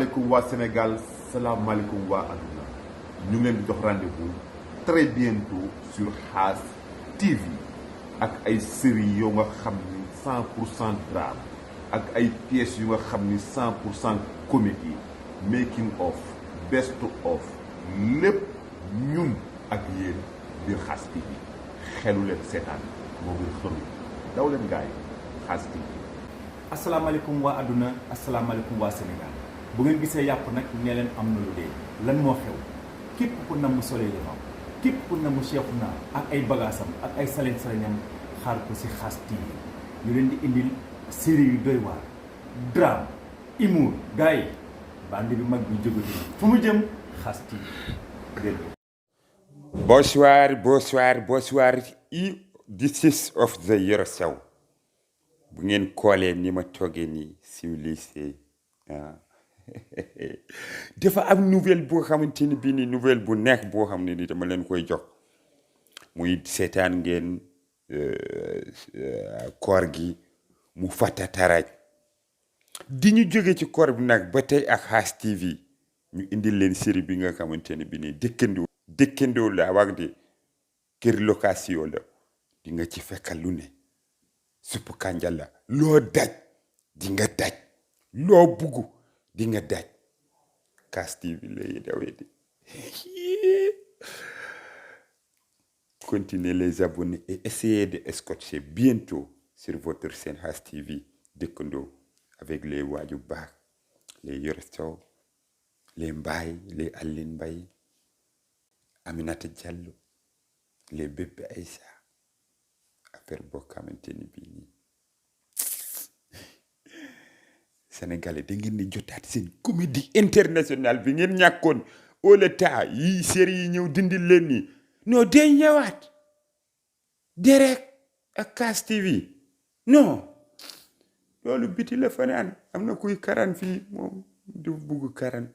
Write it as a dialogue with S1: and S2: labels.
S1: salaamaaleykum waa Sénégal salaamaaleykum waa adduna ñu ngi leen di jox rendez-vous très bientôt sur Khass TV ak ay série yoo nga xam ni 100% drame ak ay pièces yu nga xam ni 100% comédie making of best of lépp ñun ak yéen biir Khass TV xelu leen seetaan moo ngi xëru daw leen gaay Khass TV.
S2: asalaamaaleykum waa adduna asalaamaaleykum waa Sénégal bu ngeen gisee yàpp nag nee leen am na lu dee lan moo xew képp ku namm Soleil Levant képp ku namm Cheikhouna ak ay bagaasam ak ay salañ-salañam xaar ko si Khass TV ñu leen di indil série yu doy waar drame humour gars yi bandi bi mag bi Jojo fu mu jëm Khass TV dégg
S3: bonsoir this is of the Yoro show bu ngeen koolee ni ma toogee nii civilisé dafa am nouvelle boo xamante ni bii nii nouvelle bu nekk boo xam ne ni dama leen koy jox muy seetaan ngeen koor gi mu fàtta taraj di ñu jóge ci koor bi nag ba tey ak Khass TV ñu indil leen série bi nga xamante ni bii nii dëkkandoo la wax de kër location la di nga ci fekkal lu ne suppu kànja la loo daj di nga daj loo bugg di nga daj Khass TV lay dawee di continuez les abonnés et essayez de scotcher bientôt sur votre chaîne Khass TV dëkkandoo avec les waaju baax les Yoro Sow les Mbaye les Aline Mbaye Aminata Diallo les bébé Aïssa affaire boo xamante ni bii nii Sénégalais da ngeen di jotaat seen comédie internationale bi ngeen ñàkkoon au l'état yi série yi ñëw dindil leen nii non day ñëwaat direct ak Khass TV non loolu biti la fanaan am na kuy karan fii moom du bugg karan